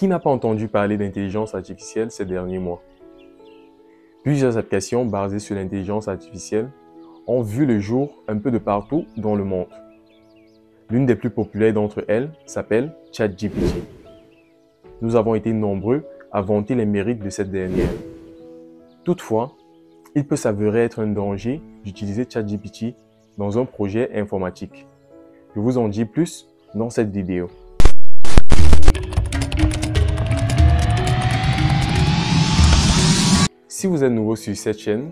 Qui n'a pas entendu parler d'intelligence artificielle ces derniers mois? Plusieurs applications basées sur l'intelligence artificielle ont vu le jour un peu de partout dans le monde. L'une des plus populaires d'entre elles s'appelle ChatGPT. Nous avons été nombreux à vanter les mérites de cette dernière. Toutefois, il peut s'avérer être un danger d'utiliser ChatGPT dans un projet informatique. Je vous en dis plus dans cette vidéo. Si vous êtes nouveau sur cette chaîne,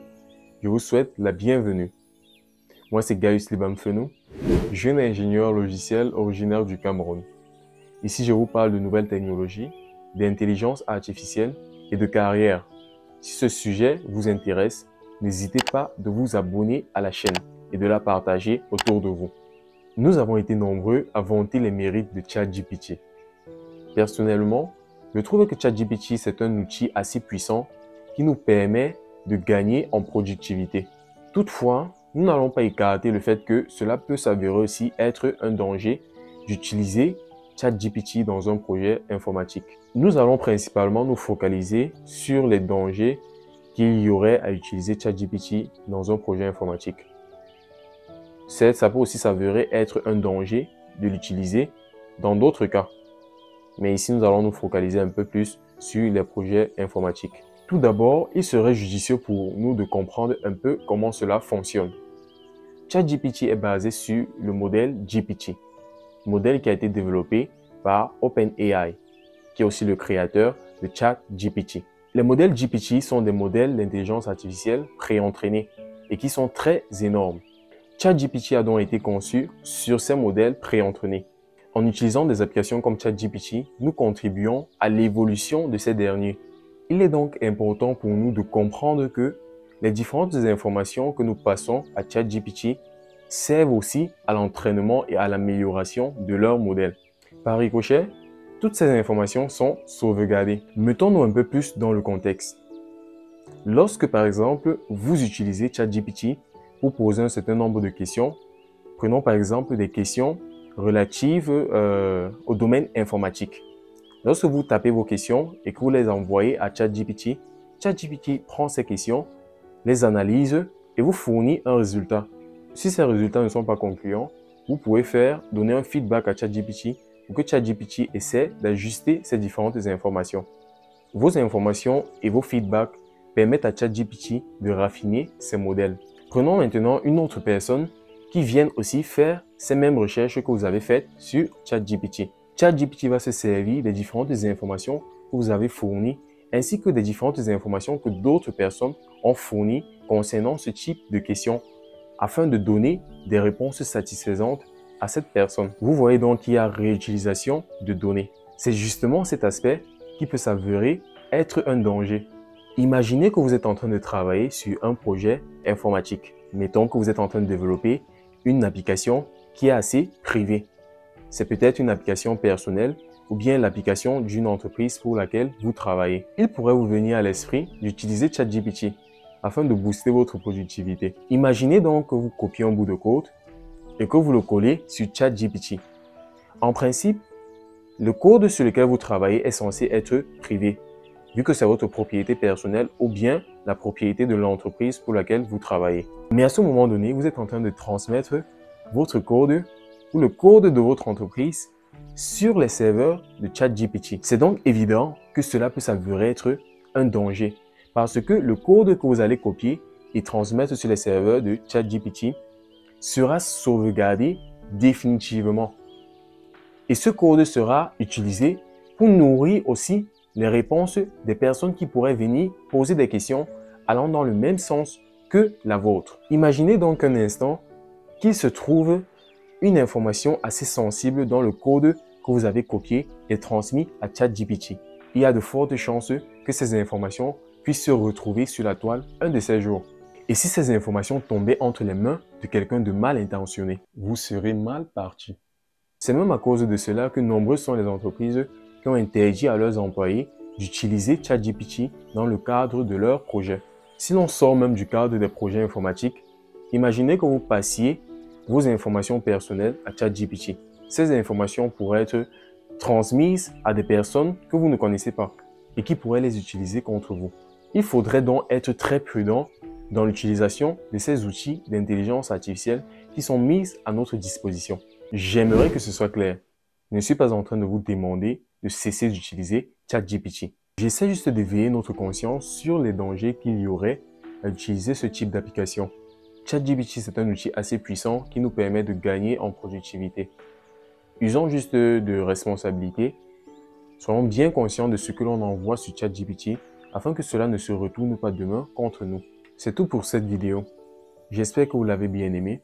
je vous souhaite la bienvenue. Moi, c'est Gaius Libamfenou, jeune ingénieur logiciel originaire du Cameroun. Ici, je vous parle de nouvelles technologies, d'intelligence artificielle et de carrière. Si ce sujet vous intéresse, n'hésitez pas de vous abonner à la chaîne et de la partager autour de vous. Nous avons été nombreux à vanter les mérites de ChatGPT. Personnellement, je trouve que ChatGPT c'est un outil assez puissant qui nous permet de gagner en productivité. Toutefois, nous n'allons pas écarter le fait que cela peut s'avérer aussi être un danger d'utiliser ChatGPT dans un projet informatique. Nous allons principalement nous focaliser sur les dangers qu'il y aurait à utiliser ChatGPT dans un projet informatique. Ça peut aussi s'avérer être un danger de l'utiliser dans d'autres cas. Mais ici, nous allons nous focaliser un peu plus sur les projets informatiques. Tout d'abord, il serait judicieux pour nous de comprendre un peu comment cela fonctionne. ChatGPT est basé sur le modèle GPT, modèle qui a été développé par OpenAI, qui est aussi le créateur de ChatGPT. Les modèles GPT sont des modèles d'intelligence artificielle préentraînés et qui sont très énormes. ChatGPT a donc été conçu sur ces modèles préentraînés. En utilisant des applications comme ChatGPT, nous contribuons à l'évolution de ces derniers. Il est donc important pour nous de comprendre que les différentes informations que nous passons à ChatGPT servent aussi à l'entraînement et à l'amélioration de leur modèle. Par ricochet, toutes ces informations sont sauvegardées. Mettons-nous un peu plus dans le contexte. Lorsque, par exemple, vous utilisez ChatGPT pour poser un certain nombre de questions, prenons par exemple des questions relatives au domaine informatique. Lorsque vous tapez vos questions et que vous les envoyez à ChatGPT, ChatGPT prend ces questions, les analyse et vous fournit un résultat. Si ces résultats ne sont pas concluants, vous pouvez donner un feedback à ChatGPT pour que ChatGPT essaie d'ajuster ces différentes informations. Vos informations et vos feedbacks permettent à ChatGPT de raffiner ses modèles. Prenons maintenant une autre personne qui vient aussi faire ces mêmes recherches que vous avez faites sur ChatGPT. ChatGPT va se servir des différentes informations que vous avez fournies ainsi que des différentes informations que d'autres personnes ont fournies concernant ce type de questions afin de donner des réponses satisfaisantes à cette personne. Vous voyez donc qu'il y a réutilisation de données. C'est justement cet aspect qui peut s'avérer être un danger. Imaginez que vous êtes en train de travailler sur un projet informatique. Mettons que vous êtes en train de développer une application qui est assez privée. C'est peut-être une application personnelle ou bien l'application d'une entreprise pour laquelle vous travaillez. Il pourrait vous venir à l'esprit d'utiliser ChatGPT afin de booster votre productivité. Imaginez donc que vous copiez un bout de code et que vous le collez sur ChatGPT. En principe, le code sur lequel vous travaillez est censé être privé, vu que c'est votre propriété personnelle ou bien la propriété de l'entreprise pour laquelle vous travaillez. Mais à ce moment donné, vous êtes en train de transmettre votre code ou le code de votre entreprise sur les serveurs de ChatGPT. C'est donc évident que cela peut s'avérer être un danger parce que le code que vous allez copier et transmettre sur les serveurs de ChatGPT sera sauvegardé définitivement. Et ce code sera utilisé pour nourrir aussi les réponses des personnes qui pourraient venir poser des questions allant dans le même sens que la vôtre. Imaginez donc un instant qu'il se trouve une information assez sensible dans le code que vous avez copié et transmis à ChatGPT. Il y a de fortes chances que ces informations puissent se retrouver sur la toile un de ces jours. Et si ces informations tombaient entre les mains de quelqu'un de mal intentionné, vous serez mal parti. C'est même à cause de cela que nombreuses sont les entreprises qui ont interdit à leurs employés d'utiliser ChatGPT dans le cadre de leurs projets. Si l'on sort même du cadre des projets informatiques, imaginez que vous passiez vos informations personnelles à ChatGPT. Ces informations pourraient être transmises à des personnes que vous ne connaissez pas et qui pourraient les utiliser contre vous. Il faudrait donc être très prudent dans l'utilisation de ces outils d'intelligence artificielle qui sont mis à notre disposition. J'aimerais que ce soit clair. Je ne suis pas en train de vous demander de cesser d'utiliser ChatGPT. J'essaie juste d'éveiller notre conscience sur les dangers qu'il y aurait à utiliser ce type d'application. ChatGPT, c'est un outil assez puissant qui nous permet de gagner en productivité. Usons juste de responsabilité. Soyons bien conscients de ce que l'on envoie sur ChatGPT afin que cela ne se retourne pas demain contre nous. C'est tout pour cette vidéo. J'espère que vous l'avez bien aimé.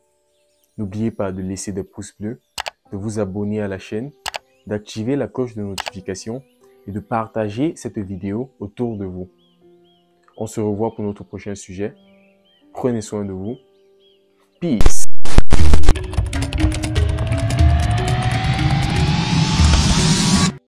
N'oubliez pas de laisser des pouces bleus, de vous abonner à la chaîne, d'activer la cloche de notification et de partager cette vidéo autour de vous. On se revoit pour notre prochain sujet. Prenez soin de vous. Peace!